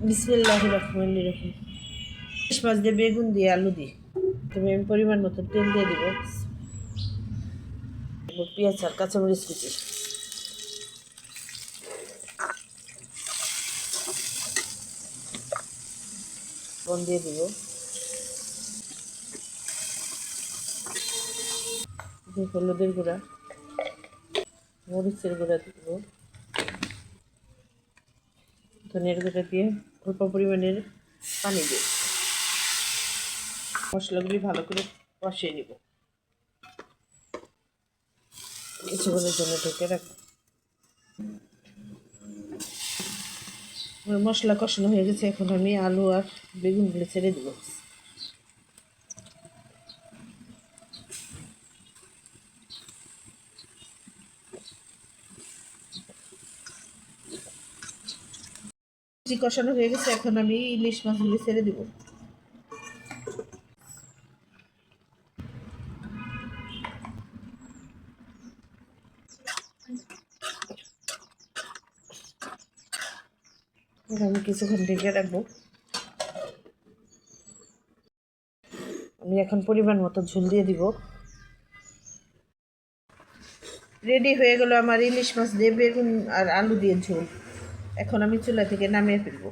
বিসমিল্লাহির রহমানির রহিম। ইলিশ মাছ দিয়ে বেগুন দিয়ে আলু দিয়ে তবে আমি পরিমাণ মতো তেল দিয়ে দিব, পেঁয়াজ আর কাঁচামরিচ কুচি লবণ দিয়ে দিব, হলুদের গুঁড়া, মরিচের গুঁড়া দিব, ধনিয়ার গুঁড়া দিয়ে অল্প পরিমাণের পানি দিয়ে মশলাগুলি ভালো করে কষিয়ে নিব। কিছুক্ষণের জন্য ঢেকে রাখবো। মশলা কষানো হয়ে গেছে, এখন আমি আলু আর বেগুনগুলো ছেড়ে দেবো। কষানো হয়ে গেছে, এখন আমি ইলিশ মাছগুলি ছেড়ে দেবো। আমি কিছুক্ষণ ঢেকে রাখবো। আমি এখন পরিমাণ মতো ঝোল দিয়ে দিব। রেডি হয়ে গেল আমার ইলিশ মাছ দিয়ে বেগুন আর আলু দিয়ে ঝোল। এখন আমি চুলা থেকে নামিয়ে ফেলবো।